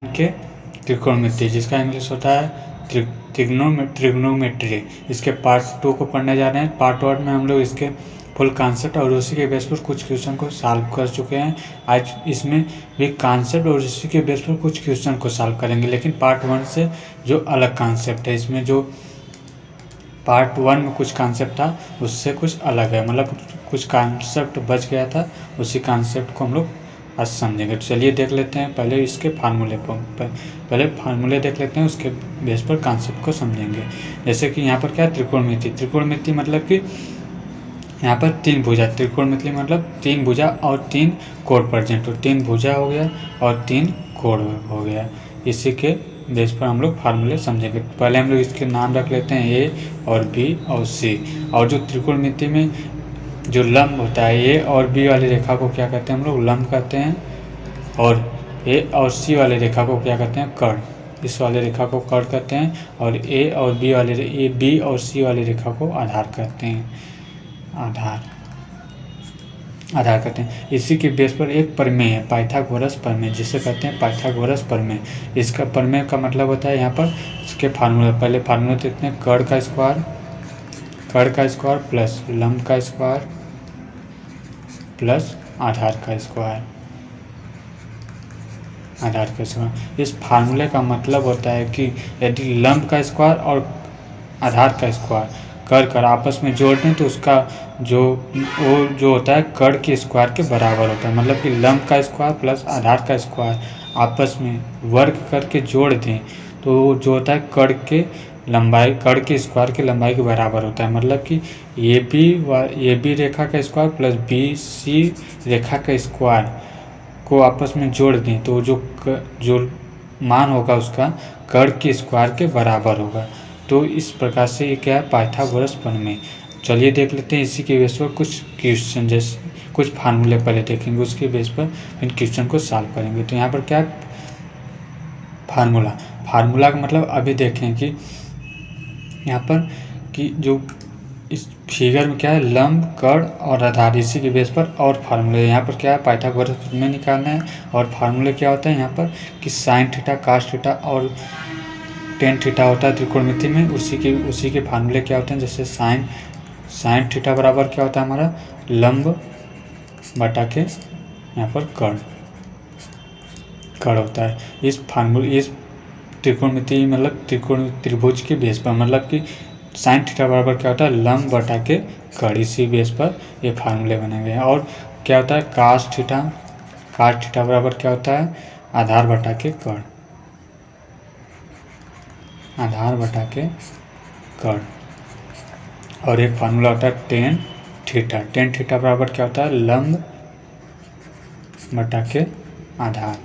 के त्रिकोणमिति, जिसका इंग्लिश होता है ट्रिग्नोमेट्री। इसके पार्ट 2 को पढ़ने जा रहे हैं। पार्ट 1 में हम लोग इसके फुल कॉन्सेप्ट और उसी के बेस पर कुछ क्वेश्चन को सॉल्व कर चुके हैं। आज इसमें भी कॉन्सेप्ट और उसी के बेस पर कुछ क्वेश्चन को सॉल्व करेंगे, लेकिन पार्ट 1 से जो अलग कॉन्सेप्ट है, इसमें जो पार्ट 1 में कुछ कॉन्सेप्ट था उससे कुछ अलग है, मतलब कुछ कॉन्सेप्ट बच गया था, उसी कॉन्सेप्ट को हम लोग आज समझेंगे। तो चलिए देख लेते हैं पहले इसके फार्मूले को, पहले फार्मूले देख लेते हैं, उसके बेस पर कॉन्सेप्ट को समझेंगे। जैसे कि यहाँ पर क्या है, त्रिकोणमिति। त्रिकोणमिति मतलब कि यहाँ पर 3 भुजा, त्रिकोणमिति मतलब 3 भुजा और 3 कोण प्रेजेंट हो, 3 भुजा हो गया और 3 कोण हो गया। इसी के बेस पर हम लोग फार्मूले समझेंगे। पहले हम लोग इसके नाम रख लेते हैं ए और बी और सी। और जो त्रिकोणमिति में जो लंब होता है, ए और बी वाली रेखा को क्या कहते हैं हम लोग, लंब कहते हैं। और ए और सी वाली रेखा को क्या कहते हैं, कर्ण। इस वाली रेखा को कर्ण कहते हैं। और ए और बी और सी वाली रेखा को आधार कहते हैं, आधार कहते हैं। इसी के बेस पर एक प्रमेय है, पाइथागोरस प्रमेय, जिसे कहते हैं पाइथागोरस प्रमेय। इसका प्रमेय का मतलब होता है, यहाँ पर इसके फार्मूला, पहले फार्मूला देखते हैं। कर्ण का स्क्वायर प्लस लंब का स्क्वायर प्लस आधार का स्क्वायर। इस फार्मूले का मतलब होता है कि यदि लंब का स्क्वायर और आधार का स्क्वायर कर आपस में जोड़ दें तो उसका जो होता है कर्ण के स्क्वायर के बराबर होता है। मतलब कि लंब का स्क्वायर प्लस आधार का स्क्वायर आपस में वर्ग करके जोड़ दें तो जो होता है कर्ण के स्क्वायर की लंबाई के बराबर होता है। मतलब कि ए बी रेखा का स्क्वायर प्लस बी सी रेखा का स्क्वायर को आपस में जोड़ दें तो जो मान होगा उसका कर्ण के स्क्वायर के बराबर होगा। तो इस प्रकार से ये क्या है, पाइथागोरस प्रमेय। चलिए देख लेते हैं इसी के बेस पर कुछ क्वेश्चन, जैसे कुछ फार्मूले पहले देखेंगे, उसके बेस पर फिर क्वेश्चन को सॉल्व करेंगे। तो यहाँ पर क्या है, फार्मूला का मतलब अभी देखें कि यहाँ पर कि जो इस फिगर में क्या है, लंब, कर्ण और आधार, इसी के बेस पर और फार्मूले। यहाँ पर क्या है, पाइथागोरस प्रमेय निकालना है। और फार्मूले क्या होता है यहाँ पर कि साइन थीटा, कास थीटा और टेन थीटा होता है त्रिकोणमिति में। उसी के फार्मूले क्या होते हैं, जैसे साइन थीटा बराबर क्या होता है हमारा, लंब बटा के यहाँ पर कर्ण होता है। इस त्रिकोणमिति मतलब त्रिभुज के बेस पर, मतलब कि साइन थीटा बराबर क्या होता है, लंब बटा के कर्ण। इसी बेस पर ये फार्मूले बने हुए हैं। और क्या होता है, कास थीटा बराबर क्या होता है, आधार बटा के कर्ण, और एक फार्मूला होता है टेन थीटा बराबर क्या होता है, लंब बटा के आधार।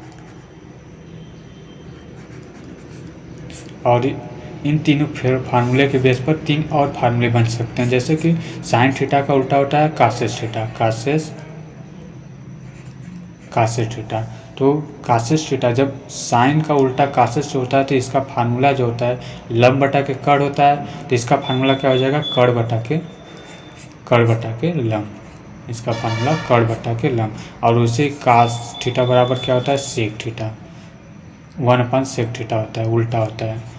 और इन तीनों फार्मूले के बेस पर 3 और फार्मूले बन सकते हैं। जैसे कि साइन थीटा का उल्टा होता है कासेस थीटा। तो कासेस थीटा, जब साइन का उल्टा कासेस होता है तो इसका फार्मूला जो होता है लंब बटा के कर्ण होता है। तो इसका फार्मूला क्या हो जाएगा, कर्ण बटा के लंब। इसका फार्मूला कर्ण बटा के लंब। और उसे कास थीटा बराबर क्या होता है, सेक थीटा, 1/सेक थीटा होता है, उल्टा होता है।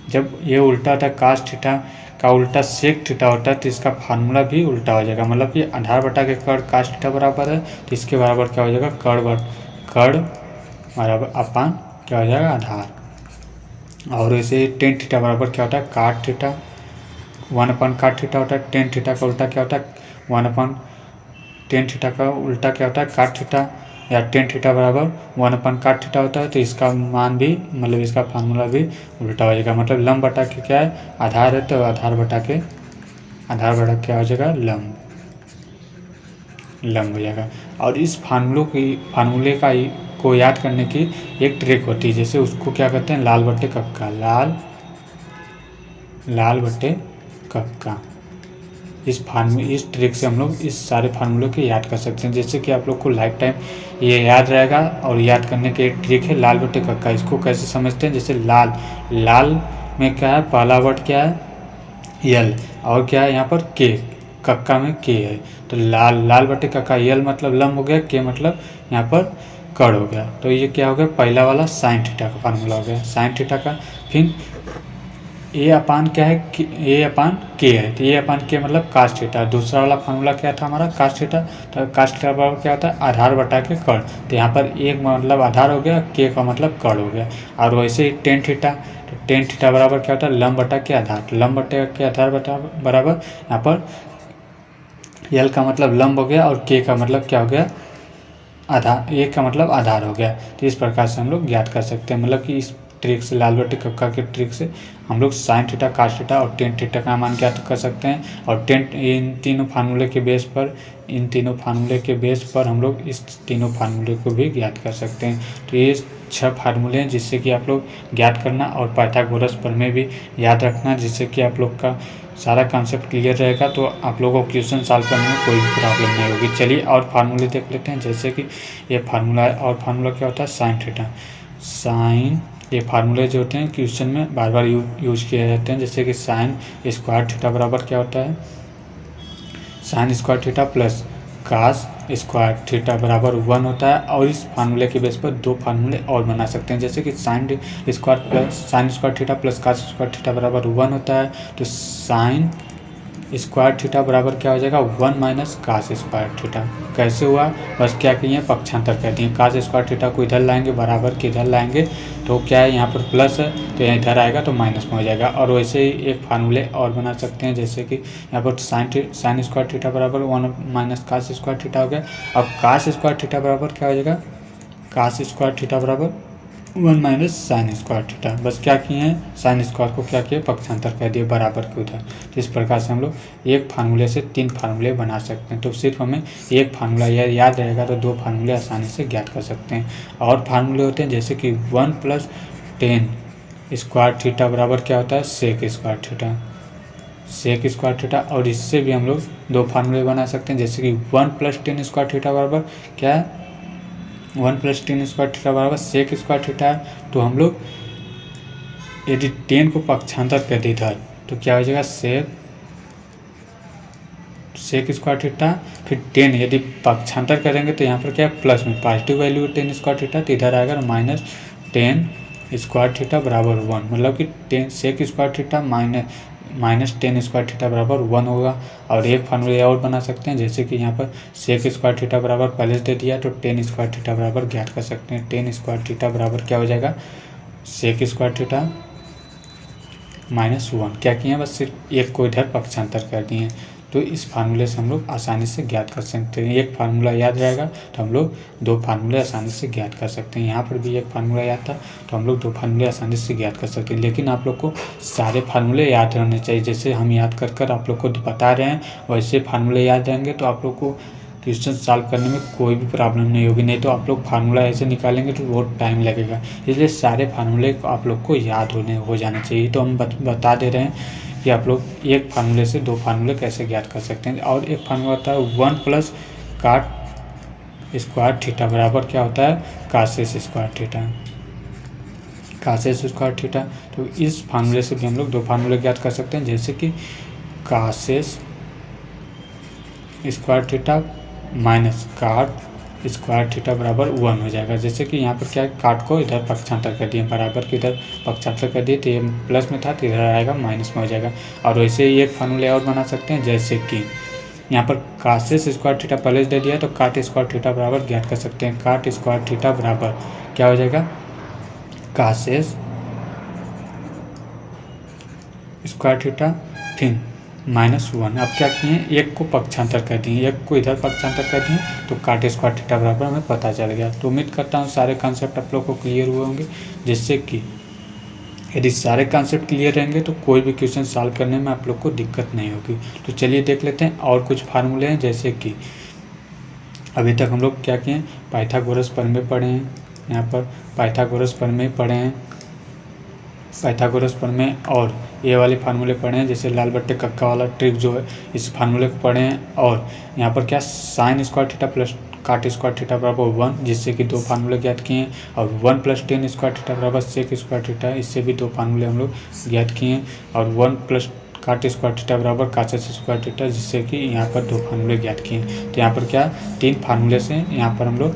जब ये उल्टा होता है, कास थीटा का उल्टा सेक थीटा होता है तो इसका फार्मूला भी उल्टा हो जाएगा। मतलब कि आधार बटा के कर्ण कास थीटा बराबर है तो इसके बराबर क्या हो जाएगा, कर्ण बराबर अपान क्या हो जाएगा, आधार। और ऐसे टेन थीटा बराबर क्या होता है, काट थीटा, 1/काट थीटा होता है। टेन थीटा का उल्टा क्या होता है, 1/टेन थीटा का उल्टा क्या होता है, काट थीटा, या टेन थीटा बराबर 1/काट थीटा होता है। तो इसका मान भी, मतलब इसका फार्मूला भी उल्टा हो जाएगा। मतलब लंब बटा के क्या है, आधार है तो आधार बटा क्या हो जाएगा, लंब हो जाएगा। और इस फार्मूले को याद करने की एक ट्रिक होती है, जैसे उसको क्या कहते हैं, लाल बट्टे कक्का। इस ट्रिक से हम लोग इस सारे फार्मूलों को याद कर सकते हैं, जैसे कि आप लोग को लाइफ टाइम ये याद रहेगा। और याद करने की एक ट्रिक है लाल बट्टे कक्का। इसको कैसे समझते हैं, जैसे लाल में क्या है, पहला वर्ड क्या है, यल, और क्या है यहाँ पर के, कक्का में के है। तो लाल बट्टे कक्का, यल मतलब लंब हो गया, के मतलब यहाँ पर कड़ हो गया। तो ये क्या हो गया, पहला वाला साइन थीटा का फार्मूला हो गया, साइन थीटा का। फिर ए अपान क्या है, ए अपान के है, तो ए अपान के मतलब कास थीटा। दूसरा वाला फार्मूला क्या था हमारा, कास थीटा। तो कास थीटा बराबर क्या होता है, आधार बटा के कड़। तो यहाँ पर एक मतलब आधार हो गया, के का मतलब कड़ हो गया। और वैसे ही टेन थीटा, तो टेन थीटा बराबर क्या होता है, लंब बटा के आधार। तो लंब बटे के आधार बराबर यहाँ पर एल का मतलब लंब हो गया और के का मतलब क्या हो गया, आधार। ए का मतलब आधार हो गया। तो इस प्रकार से हम लोग ज्ञात कर सकते हैं, मतलब कि इस ट्रिक से, लाल बट्टी कक्का के ट्रिक से हम लोग साइन थीटा, कास थीटा और टेन थीटा का मान ज्ञात कर सकते हैं। और इन तीनों फार्मूले के बेस पर हम लोग इस तीनों फार्मूले को भी ज्ञात कर सकते हैं। तो ये 6 फार्मूले हैं जिससे कि आप लोग ज्ञात करना और पाइथागोरस प्रमेय भी याद रखना, जिससे कि आप लोग का सारा कॉन्सेप्ट क्लियर रहेगा। तो आप लोगों को क्वेश्चन सॉल्व करने में कोई भी प्रॉब्लम नहीं होगी। चलिए और फार्मूले देख लेते हैं, जैसे कि ये फार्मूला है, और फार्मूला क्या होता है, साइन थीटा। साइन, ये फार्मूले जो होते हैं क्वेश्चन में बार बार यूज किए जाते हैं, जैसे कि साइन स्क्वायर थीटा बराबर क्या होता है, sine square theta plus cos square theta बराबर 1 होता है। और इस फार्मूले के बेस पर 2 फार्मूले और बना सकते हैं, जैसे कि sine square theta plus cos square theta बराबर 1 होता है। तो साइन स्क्वायर थीटा बराबर क्या हो जाएगा, 1 माइनस कास स्क्वायर थीटा। कैसे हुआ, बस क्या किए, पक्षांतर कर दिए। कास स्क्वायर थीटा को इधर लाएंगे, बराबर के इधर लाएंगे, तो क्या है यहाँ पर प्लस है, तो यहाँ इधर आएगा तो माइनस में हो जाएगा। और वैसे ही एक फार्मूले और बना सकते हैं, जैसे कि यहाँ पर साइन स्क्वायर थीटा बराबर 1 माइनस कास स्क्वायर थीटा हो गया। अब कास स्क्वायर थीटा बराबर क्या हो जाएगा, कास स्क्वायर थीटा बराबर 1 माइनस साइन स्क्वायर थीटा। बस क्या किए हैं, साइन स्क्वायर को क्या किए, पक्षांतर कर दिए बराबर के उधर। तो इस प्रकार से हम लोग एक फार्मूले से 3 फार्मूले बना सकते हैं। तो सिर्फ हमें एक फार्मूला याद रहेगा तो 2 फार्मूले आसानी से ज्ञात कर सकते हैं। और फार्मूले होते हैं जैसे कि 1 प्लस 10 स्क्वायर थीटा बराबर क्या होता है, sec square theta, sec square theta. और इससे भी हम लोग 2 फार्मूले बना सकते हैं, जैसे कि 1 प्लस 10 स्क्वायर थीटा बराबर क्या है, 1 प्लस 10 स्क्वायर थीटा बराबर सेक स्क्वायर थीटा है। तो हम लोग यदि 10 को पक्षांतर कर दी इधर तो क्या हो जाएगा, सेक स्क्वायर थीटा। फिर 10 यदि पक्षांतर करेंगे तो यहाँ पर क्या है, प्लस में पॉजिटिव वैल्यू 10 स्क्वायर थीटा, तो इधर आएगा माइनस 10 स्क्वायर थीटा बराबर 1, मतलब कि 10 sec square theta minus 10 square theta बराबर 1 होगा। और एक फार्मूला और बना सकते हैं, जैसे कि यहाँ पर सेक स्क्वायर थीटा बराबर पहले दे दिया, तो 10 स्क्वायर थीटा बराबर ज्ञात कर सकते हैं। 10 स्क्वायर थीटा बराबर क्या हो जाएगा, सेक स्क्वायर थीटा -1। क्या किए हैं, बस सिर्फ एक को इधर पक्षांतर कर दिए। तो इस फार्मूले से हम लोग आसानी से ज्ञात कर सकते हैं। एक फार्मूला याद रहेगा तो हम लोग 2 फार्मूले आसानी से ज्ञात कर सकते हैं। यहाँ पर भी एक फार्मूला याद था तो हम लोग 2 फार्मूले आसानी से ज्ञात कर सकते हैं। लेकिन आप लोग को सारे फार्मूले याद रहने चाहिए, जैसे हम याद कर आप लोग को बता रहे हैं वैसे फार्मूले याद रहेंगे तो आप लोग को क्वेश्चन सॉल्व करने में कोई भी प्रॉब्लम नहीं होगी। नहीं तो आप लोग फार्मूला ऐसे निकालेंगे तो बहुत टाइम लगेगा, इसलिए सारे फार्मूले आप लोग को याद हो जाने चाहिए। तो हम बता दे रहे हैं कि आप लोग एक फार्मूले से 2 फार्मूले कैसे ज्ञात कर सकते हैं। और एक फार्मूला होता है 1 प्लस काट स्क्वायर थीटा बराबर क्या होता है, कासेस स्क्वायर थीटा, कासेस स्क्वायर थीटा। तो इस फार्मूले से भी हम लोग 2 फार्मूले ज्ञात कर सकते हैं, जैसे कि cosec square theta minus cot square theta बराबर 1 हो जाएगा। जैसे कि यहाँ पर क्या है, काट को इधर पक्षांतर कर दिए, बराबर के इधर पक्षांतर कर दिए, तो ये प्लस में था तो इधर आएगा माइनस में हो जाएगा। और वैसे ही एक फार्मूले और बना सकते हैं, जैसे कि यहाँ पर कासेस स्क्वायर थीटा पहले दे दिया तो काट स्क्वायर थीटा बराबर ज्ञात कर सकते हैं। काट स्क्वायर थीटा बराबर क्या हो जाएगा, कासेस स्क्वायर थीटा फिर -1। अब क्या किए, एक को पक्षांतर कर दिए, एक को इधर पक्षांतर कर दिए, तो काट स्क्वायर थीटा बराबर हमें पता चल गया। तो उम्मीद करता हूँ सारे कॉन्सेप्ट आप लोग को क्लियर हुए होंगे, जिससे कि यदि सारे कॉन्सेप्ट क्लियर रहेंगे तो कोई भी क्वेश्चन सॉल्व करने में आप लोग को दिक्कत नहीं होगी। तो चलिए देख लेते हैं और कुछ फार्मूले हैं, जैसे कि अभी तक हम लोग क्या किए, पाइथागोरस प्रमेय पढ़े हैं, यहाँ पर पाइथागोरस प्रमेय पढ़े हैं, पाइथागोरस प्रमेय और ये वाले फार्मूले पढ़े हैं, जैसे लाल बट्टे कक्का वाला ट्रिक जो है इस फार्मूले को पढ़े हैं। और यहाँ पर क्या, साइन स्क्वायर थीटा प्लस काट स्क्वायर थीटा बराबर 1, जिससे कि 2 फार्मूले ज्ञात किए हैं। और 1 प्लस 10 स्क्वायर थीटा बराबर सेक स्क्वायर थीटा, इससे भी 2 फार्मूले हम लोग ज्ञात किए हैं। और 1 प्लस काट स्क्वायर थीटा बराबर कासेस स्क्वायर थीटा, जिससे कि यहाँ पर 2 फार्मूले ज्ञात किए हैं। तो यहाँ पर क्या 3 फार्मूले से यहाँ पर हम लोग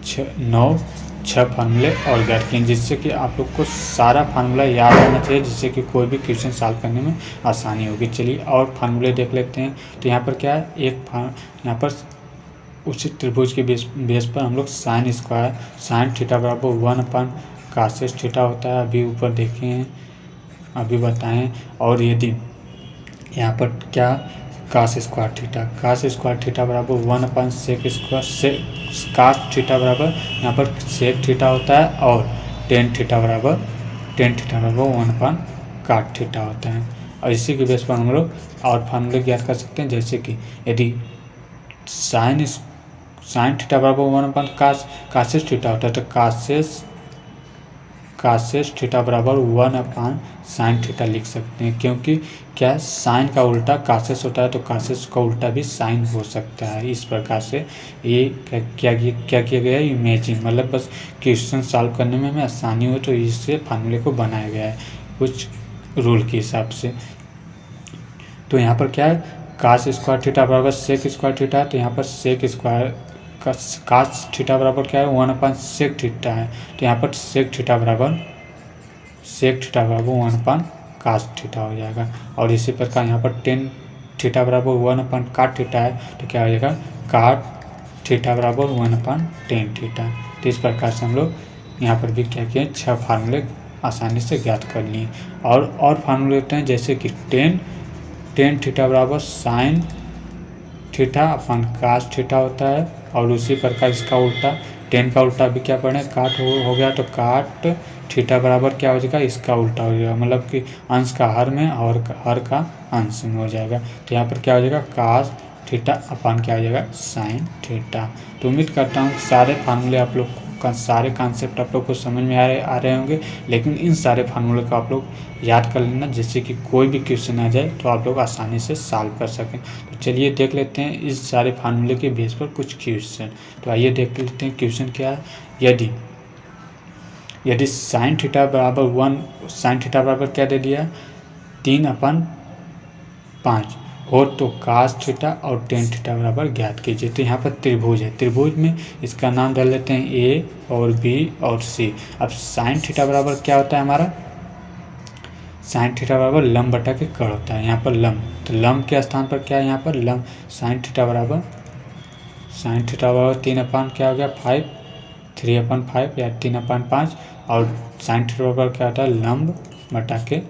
छः फार्मूले और ज्ञात किए, जिससे कि आप लोग को सारा फार्मूला याद रहना चाहिए, जिससे कि कोई भी क्वेश्चन सॉल्व करने में आसानी होगी। चलिए और फार्मूले देख लेते हैं। तो यहाँ पर क्या है, यहाँ पर उसी त्रिभुज के बेस पर हम लोग साइन स्क्वायर साइन थीटा बराबर 1/cos थीटा होता है, अभी ऊपर देखे हैं, अभी बताएं। और यदि यहाँ पर क्या cos स्क्वायर थीटा बराबर 1/sec स्क्वायर cos थीटा बराबर यहाँ पर sec थीटा होता है, और tan थीटा बराबर 1/cot थीटा होता है। और इसी के बेस पर हम लोग और फार्मूले ज्ञात कर सकते हैं, जैसे कि यदि साइन थीटा बराबर 1/cos थीटा होता है तो cos थीटा बराबर 1/sin थीटा लिख सकते हैं, क्योंकि क्या साइन का उल्टा कासेस होता है, तो कासेस का उल्टा भी साइन हो सकता है। इस प्रकार से ये क्या किया गया है, इमेजिन, मतलब बस क्वेश्चन सॉल्व करने में हमें आसानी हो, तो इससे फार्मूले को बनाया गया है कुछ रूल के हिसाब से। तो यहाँ पर क्या है, cos स्क्वायर थीटा बराबर sec स्क्वायर थीटा है, तो यहाँ पर sec स्क्वायर cos थीटा बराबर क्या है 1/sec थीटा है, तो यहाँ पर sec थीटा बराबर 1/cos थीटा हो जाएगा। और इसी प्रकार यहाँ पर tan थीटा बराबर 1/cot थीटा है, तो क्या हो जाएगा cot थीटा बराबर 1/tan थीटा। तो इस प्रकार से हम लोग यहाँ पर भी क्या किए, 6 फार्मूले आसानी से ज्ञात कर लिए। और फार्मूले होते हैं, जैसे कि tan थीटा बराबर साइन थीटा अपन cos थीटा होता है, और उसी प्रकार इसका उल्टा tan का उल्टा भी क्या पढ़े, काट हो गया, तो काट थीटा बराबर क्या हो जाएगा, इसका उल्टा हो जाएगा, मतलब कि अंश का हर में और हर का अंश में हो जाएगा। तो यहाँ पर क्या हो जाएगा, cos थीटा अपन क्या हो जाएगा, साइन थीटा। तो उम्मीद करता हूँ सारे फार्मूले आप लोग का सारे कॉन्सेप्ट आप लोग को समझ में आ रहे होंगे, लेकिन इन सारे फार्मूले को आप लोग याद कर लेना, जिससे कि कोई भी क्वेश्चन आ जाए तो आप लोग आसानी से सॉल्व कर सकें। तो चलिए देख लेते हैं इस सारे फार्मूले के बेस पर कुछ क्वेश्चन। तो आइए देख लेते हैं क्वेश्चन क्या है। यदि साइन थीटा बराबर क्या दे दिया, 3/5 हो तो cos थीटा और tan थीटा बराबर ज्ञात कीजिए। तो यहाँ पर त्रिभुज है, त्रिभुज में इसका नाम डाल लेते हैं A और B और C। अब साइन थीटा बराबर क्या होता है हमारा, साइन थीटा बराबर लंब बटा के कड़ होता है, यहाँ पर लंब, तो लंब के स्थान पर क्या है, यहाँ पर लंब साइन थीटा बराबर 3 क्या हो गया 5, 3/5 या 3/5, और साइन थीटा बराबर क्या होता है, लंब बटा के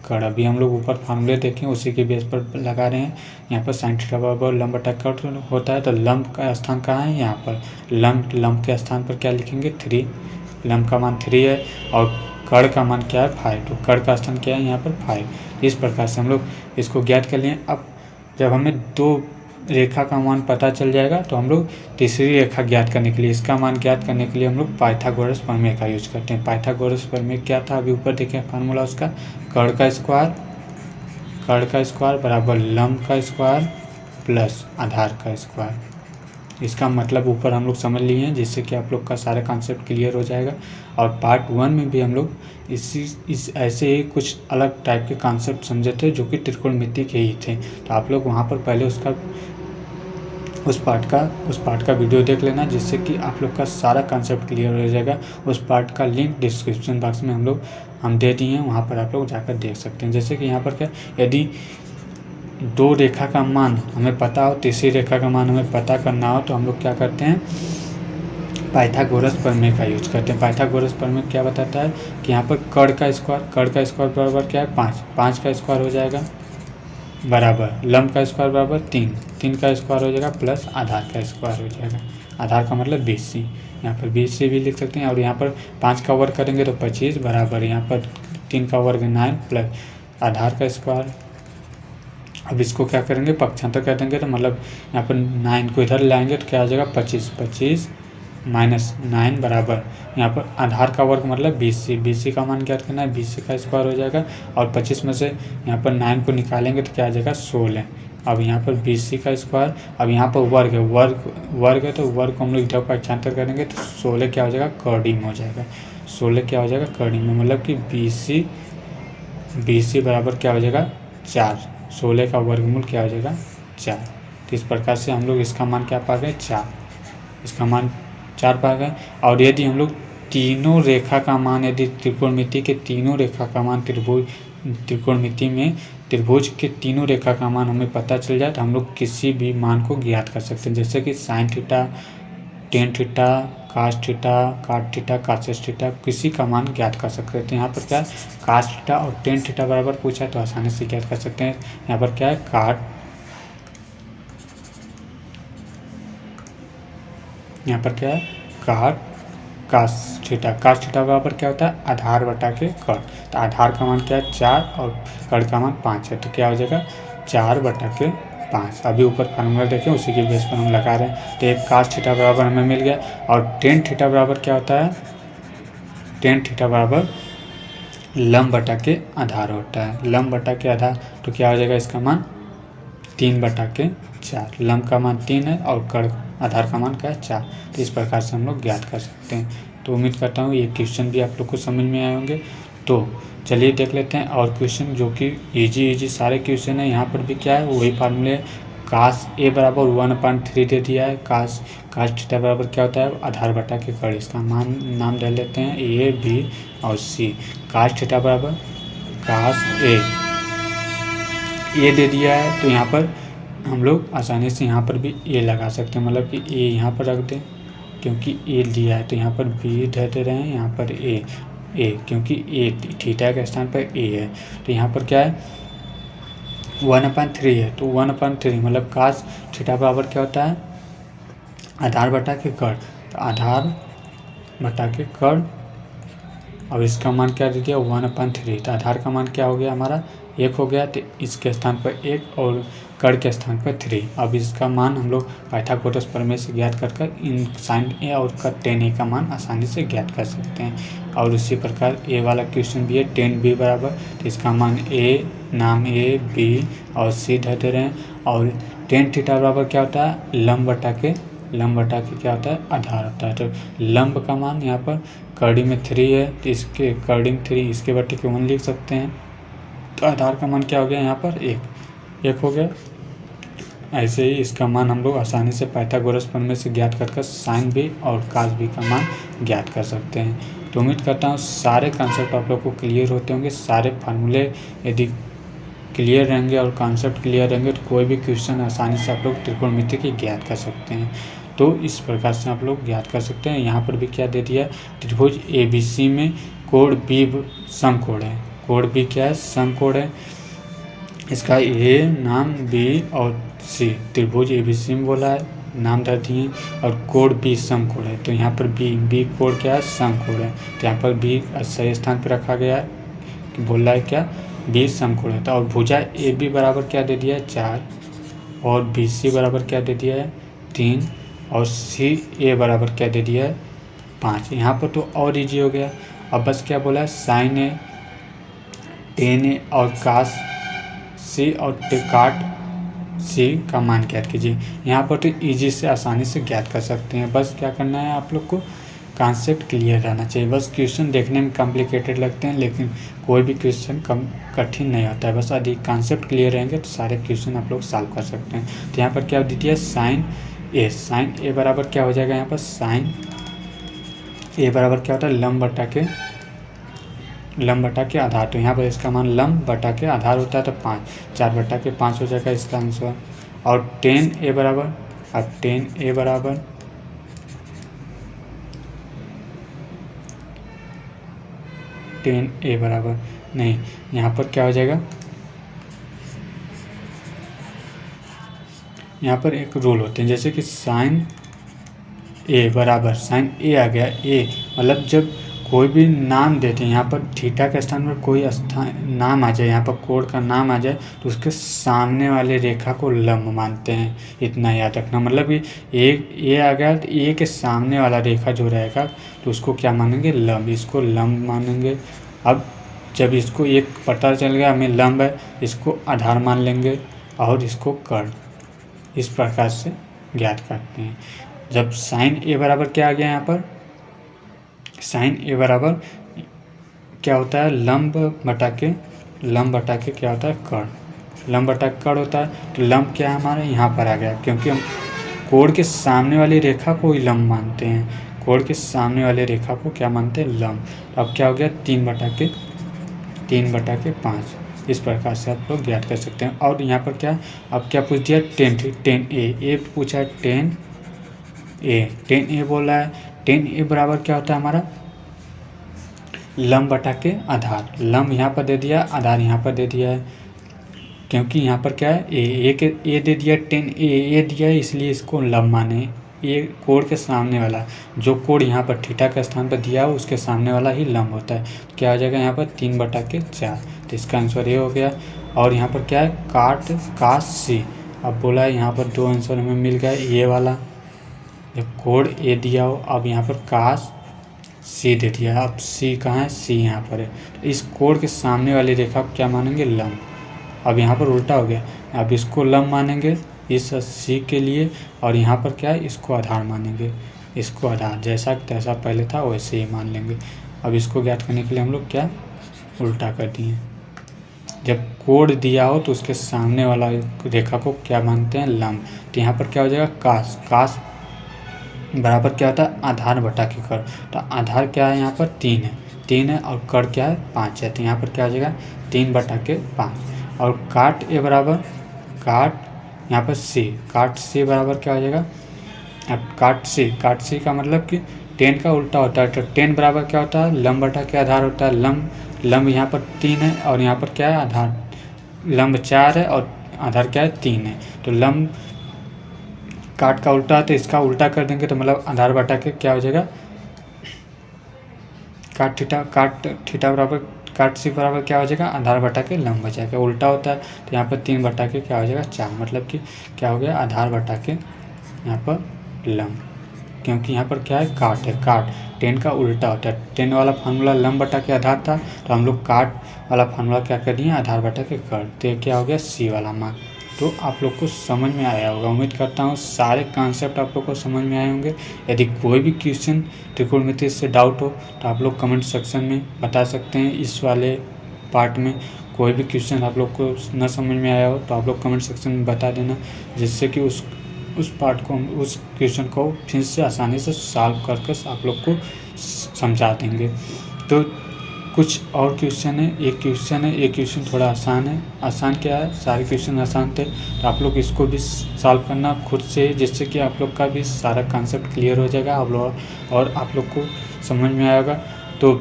कड़। अभी हम लोग ऊपर फार्मूले देखें उसी के बेस पर लगा रहे हैं। यहाँ पर साइन थीटा बराबर लंब बटा कड़ होता है, तो लंब का स्थान कहाँ है, यहाँ पर लंब के स्थान पर क्या लिखेंगे 3, लंब का मान 3 है, और कड़ का मान क्या है 5, तो कड़ का स्थान क्या है यहाँ पर 5। इस प्रकार से हम लोग इसको ज्ञात कर लिए। अब जब हमें 2 रेखा का मान पता चल जाएगा, तो हम लोग तीसरी रेखा ज्ञात करने के लिए, इसका मान ज्ञात करने के लिए हम लोग पाइथागोरस प्रमेय का यूज करते हैं। पाइथागोरस प्रमेय क्या था, अभी ऊपर देखें फार्मूला उसका, कड़ का स्क्वायर बराबर लंब का स्क्वायर प्लस आधार का स्क्वायर। इसका मतलब ऊपर हम लोग समझ लिए हैं, जिससे कि आप लोग का सारा कॉन्सेप्ट क्लियर हो जाएगा। और पार्ट 1 में भी हम लोग ऐसे ही कुछ अलग टाइप के कॉन्सेप्ट समझे थे, जो कि त्रिकोणमिति के ही थे। तो आप लोग वहाँ पर पहले उस पार्ट का वीडियो देख लेना, जिससे कि आप लोग का सारा कॉन्सेप्ट क्लियर हो जाएगा। उस पार्ट का लिंक डिस्क्रिप्शन बॉक्स में हम दे दिए हैं, वहाँ पर आप लोग जाकर देख सकते हैं। जैसे कि यहाँ पर क्या, यदि 2 रेखा का मान हमें पता हो, तीसरी रेखा का मान हमें पता करना हो, तो हम लोग क्या करते हैं, पाइथागोरस प्रमेय का यूज करते हैं। पाइथागोरस प्रमेय क्या बताता है कि यहाँ पर कड़ का स्क्वायर बराबर क्या है 5 का स्क्वायर हो जाएगा, बराबर लंब का स्क्वायर बराबर 3 का स्क्वायर हो जाएगा, प्लस आधार का स्क्वायर हो जाएगा। आधार का मतलब 20, यहाँ पर 20 भी लिख सकते हैं। और यहाँ पर 5 का वर्ग करेंगे तो 25, बराबर यहाँ पर 3 का वर्ग 9 प्लस आधार का स्क्वायर। अब इसको क्या करेंगे, पक्षांतर कर देंगे, तो मतलब यहाँ पर 9 को इधर लाएंगे तो क्या हो जाएगा 25 माइनस 9 बराबर यहाँ पर आधार का वर्ग मतलब 20 का मान ज्ञात करना है, 20 का स्क्वायर हो जाएगा। और 25 में से यहाँ पर 9 को निकालेंगे तो क्या आ जाएगा 16। अब यहाँ पर 20 का स्क्वायर, अब यहाँ पर वर्ग है, तो वर्ग को हम लोग इधर पक्षांतर करेंगे तो 16 क्या हो जाएगा कड़ी में हो जाएगा, 16 क्या हो जाएगा कड़ी में, मतलब कि 20 बराबर क्या हो जाएगा 4, 16 का वर्गमूल क्या हो जाएगा 4। तो इस प्रकार से हम लोग इसका मान क्या पा गए 4, इसका मान 4 भाग है। और यदि हम लोग तीनों रेखा का मान, यदि त्रिकोणमिति के तीनों रेखा का मान त्रिकोणमिति में त्रिभुज के तीनों रेखा का मान हमें पता चल जाए तो हम लोग किसी भी मान को ज्ञात कर सकते हैं। जैसे कि sine theta, tan theta, cos theta, cot theta, cosec theta, किसी का मान ज्ञात कर सकते हैं। यहाँ पर क्या है, कास थीटा और टेन थीटा बराबर पूछा है तो आसानी से ज्ञात कर सकते हैं। यहाँ पर क्या है, यहाँ पर क्या है, कास थीटा बराबर क्या होता है, आधार बटा के कड़। तो आधार का मान क्या है 4 और कड़ का मान 5 है, तो क्या हो जाएगा 4 बटा के 5। अभी ऊपर फार्मूला देखें, उसी के बेस पर हम लगा रहे हैं। तो एक कास थीटा बराबर हमें मिल गया। और टेन थीटा बराबर क्या होता है, टेन थीटा बराबर लंब बटा के आधार होता है। लंब बटा के आधार तो क्या हो जाएगा, इसका मान 3 बटा के 4। लंब का मान 3 है और कड़ आधार का मान क्या है 4। तो इस प्रकार से हम लोग ज्ञात कर सकते हैं। तो उम्मीद करता हूँ ये क्वेश्चन भी आप लोग को समझ में आए होंगे। तो चलिए देख लेते हैं और क्वेश्चन, जो कि इजी सारे क्वेश्चन है। यहाँ पर भी क्या है, वही फार्मूले, कास ए बराबर 1/3 दे दिया है। कास थीटा बराबर क्या होता है, आधार बटा के कड़। इसका नाम डाल लेते हैं ए, बी और सी। कास थीटा बराबर कास ए दे दिया है, तो यहाँ पर हम लोग आसानी से यहाँ पर भी ए लगा सकते हैं। मतलब कि ए यहाँ पर रख दें क्योंकि ए दिया है, तो यहाँ पर बी दे रहे हैं, यहाँ पर ए क्योंकि ए थीटा के स्थान पर ए है। तो यहाँ पर क्या है 1/3 है, तो 1/3 मतलब कास थीटा बराबर क्या होता है, आधार बटा के कड़। तो आधार बटा के कड़, और इसका मान क्या दे दिया 1/3। तो आधार का मान क्या हो गया हमारा 1 हो गया, तो इसके स्थान पर 1 और कड़ के स्थान पर 3। अब इसका मान हम लोग पाइथागोरस प्रमेय से ज्ञात कर इन साइन ए और टेन ए का मान आसानी से ज्ञात कर सकते हैं। और उसी प्रकार ए वाला क्वेश्चन भी है, टेन बी बराबर, तो इसका मान ए, नाम ए, बी और सी दे रहे हैं। और टेन थीटा बराबर क्या होता है, लंब बटा के क्या होता है, आधार होता है। तो लंब का मान यहाँ पर कड़ी में 3 है, तो इसके कड़ी में 3, इसके बटे के 1 लिख सकते हैं। तो आधार का मान क्या हो गया यहाँ पर 1 हो गया। ऐसे ही इसका मान हम लोग आसानी से पाइथागोरस प्रमेय से ज्ञात कर साइन बी और कास बी का मान ज्ञात कर सकते हैं। तो उम्मीद करता हूँ सारे कॉन्सेप्ट आप लोग को क्लियर होते होंगे। सारे फार्मूले यदि क्लियर रहेंगे और कॉन्सेप्ट क्लियर रहेंगे तो कोई भी क्वेश्चन आसानी से आप लोग त्रिकोणमिति की ज्ञात कर सकते हैं। तो इस प्रकार से आप लोग ज्ञात कर सकते हैं। यहाँ पर भी क्या दे दिया है, त्रिभुज ABC में कोण बी समकोण है। कोण बी क्या है, समकोण है। इसका ए, नाम, बी और सी, त्रिभुज ABC में बोला है, नाम धर दिए। और कोण बी समकोण है, तो यहाँ पर बी कोण क्या है, समकोण है। तो यहाँ पर बी सही स्थान पर रखा गया है कि बोल रहा है क्या, बी समकोण है। तो और भुजा AB बराबर क्या दे दिया है 4, और BC बराबर क्या दे दिया है 3, और CA बराबर क्या दे दिया है 5। यहाँ पर तो और इजी हो गया। अब बस क्या बोला है, साइन ए, टेन ए और कास सी और काट सी का मान ज्ञात कीजिए। यहाँ पर तो इजी से आसानी से ज्ञात कर सकते हैं। बस क्या करना है, आप लोग को कॉन्सेप्ट क्लियर रहना चाहिए। बस क्वेश्चन देखने में कॉम्प्लिकेटेड लगते हैं, लेकिन कोई भी क्वेश्चन कठिन नहीं होता है। बस यदि कॉन्सेप्ट क्लियर रहेंगे तो सारे क्वेश्चन आप लोग सॉल्व कर सकते हैं। तो यहाँ पर क्या दे दिया, साइन ए बराबर क्या हो जाएगा, यहाँ पर साइन ए बराबर क्या होता है, लंब बटा के आधार। तो यहाँ पर इसका मान लंब बटा के आधार होता है, तो 5, 4 बटा के 5 हो जाएगा इसका आंसर। और टेन ए बराबर नहीं, यहाँ पर क्या हो जाएगा, यहाँ पर एक रूल होते हैं, जैसे कि साइन ए बराबर, साइन ए आ गया, ए मतलब जब कोई भी नाम देते हैं, यहाँ पर थीटा के स्थान पर कोई नाम आ जाए, यहाँ पर कोण का नाम आ जाए तो उसके सामने वाले रेखा को लंब मानते हैं। इतना याद रखना, मतलब कि ए आ गया तो ए के सामने वाला रेखा जो रहेगा तो उसको क्या मानेंगे, लंब, इसको लंब मानेंगे। अब जब इसको एक पता चल गया हमें लंब है, इसको आधार मान लेंगे और इसको कर्ण, इस प्रकार से ज्ञात करते हैं। जब साइन ए बराबर क्या आ गया, यहाँ पर साइन ए बराबर क्या होता है, लंब बटा के क्या होता है, कर्ण, लंब बटा कर्ण होता है। तो लंब क्या है हमारा यहाँ पर आ गया, क्योंकि हम कोण के सामने वाली रेखा को ही लंब मानते हैं। कोण के सामने वाले रेखा को क्या मानते हैं? लंब। अब क्या हो गया? 3/5। इस प्रकार से आप लोग ज्ञात कर सकते हैं। और यहाँ पर क्या, अब क्या पूछ दिया? 10A पूछा है। 10A बोल रहा है। 10A बराबर क्या होता है हमारा? लंब बटा के आधार। लंब यहाँ पर दे दिया, आधार यहाँ पर दे दिया है, क्योंकि यहाँ पर क्या है? ए दे दिया, 10A दिया है, इसलिए इसको लंब माने। ये कोण के सामने वाला, जो कोण यहाँ पर थीटा के स्थान पर दिया हो उसके सामने वाला ही लंब होता है। क्या हो जाएगा यहाँ पर? 3/4। तो इसका आंसर ये हो गया। और यहाँ पर क्या है? काश सी। अब बोला है यहाँ पर 2 आंसर हमें मिल गया। ये वाला जब कोण ए दिया हो, अब यहाँ पर काश सी दे दिया। अब सी कहाँ है? सी यहाँ पर है। तो इस कोण के सामने वाली रेखा को क्या मानेंगे? लंब। अब यहाँ पर उल्टा हो गया, अब इसको लंब मानेंगे इस सी के लिए, और यहाँ पर क्या है? इसको आधार मानेंगे। इसको आधार जैसा तैसा पहले था वैसे ही मान लेंगे। अब इसको ज्ञात करने के लिए हम लोग क्या उल्टा कर दिए। जब कोण दिया हो तो उसके सामने वाला रेखा को क्या मानते हैं? लंब। तो यहाँ पर क्या हो जाएगा? काश बराबर क्या होता है? आधार बटा के कर। तो आधार क्या है? यहाँ पर 3 है और कर क्या है? 5 है। तो यहाँ पर क्या हो जाएगा? 3/5। और काट ए बराबर यहाँ पर सी। काट सी बराबर क्या हो जाएगा? अब काट सी का मतलब कि 10 का उल्टा होता है। तो 10 बराबर क्या होता है? लंब बटा के आधार होता है। लंब यहाँ पर 3 है और यहाँ पर क्या है? आधार। लंब 4 है और आधार क्या है? 3 है। तो लंब काट का उल्टा है, तो इसका उल्टा कर देंगे तो मतलब आधार बटा के क्या हो जाएगा? काट थीटा बराबर काट सी बराबर क्या हो जाएगा? आधार बटा के लंब हो जाएगा। उल्टा होता है तो यहाँ पर 3 बटा के क्या हो जाएगा? 4। मतलब कि क्या हो गया? आधार बटा के यहाँ पर लंब, क्योंकि यहाँ पर क्या है? काट 10 का उल्टा होता है। 10 वाला फार्मूला लंब बटा के आधार था, तो हम लोग काट वाला फार्मूला क्या कर दिए? आधार बटा के कर। तो क्या हो गया? सी वाला मान। तो आप लोग को समझ में आया होगा। उम्मीद करता हूँ सारे कॉन्सेप्ट आप लोग को समझ में आए होंगे। यदि कोई भी क्वेश्चन त्रिकोणमिति से डाउट हो तो आप लोग कमेंट सेक्शन में बता सकते हैं। इस वाले पार्ट में कोई भी क्वेश्चन आप लोग को न समझ में आया हो तो आप लोग कमेंट सेक्शन में बता देना, जिससे कि उस पार्ट को उस क्वेश्चन को फिर से आसानी से सॉल्व करके आप लोग को समझा देंगे। तो कुछ और क्वेश्चन है। एक क्वेश्चन थोड़ा आसान है। आसान क्या है? सारे क्वेश्चन आसान थे, तो आप लोग इसको भी सॉल्व करना खुद से, जिससे कि आप लोग का भी सारा कॉन्सेप्ट क्लियर हो जाएगा और आप लोग को समझ में आएगा। तो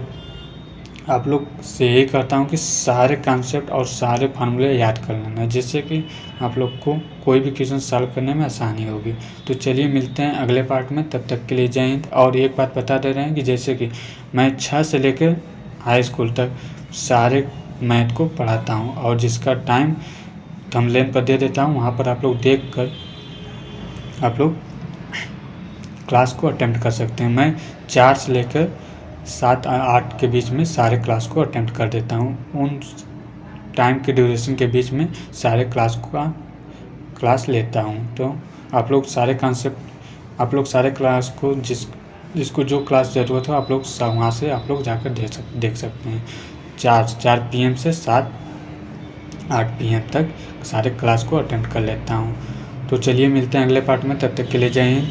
आप लोग से यही करता हूँ कि सारे कॉन्सेप्ट और सारे फार्मूले याद कर लेना, जिससे कि आप लोग को कोई भी क्वेश्चन सॉल्व करने में आसानी होगी। तो चलिए मिलते हैं अगले पार्ट में, तब तक के लिए जय हिंद। और एक बात बता दे रहे हैं कि जैसे कि मैं 6 से लेकर हाई स्कूल तक सारे मैथ को पढ़ाता हूँ, और जिसका टाइम थंबनेल पर दे देता हूँ, वहाँ पर आप लोग देख कर आप लोग क्लास को अटेम्प्ट कर सकते हैं। मैं 4 से लेकर 7-8 के बीच में सारे क्लास को अटेम्प्ट कर देता हूँ। उन टाइम के ड्यूरेशन के बीच में सारे क्लास लेता हूँ। तो आप लोग सारे कॉन्सेप्ट, आप लोग सारे क्लास को जिसको जो क्लास ज़रूरत हो आप लोग वहाँ से आप लोग जाकर देख सकते हैं। 4 PM से 7-8 PM तक सारे क्लास को अटेम्प्ट कर लेता हूँ। तो चलिए मिलते हैं अगले पार्ट में, तब तक के लिए जय हिंद।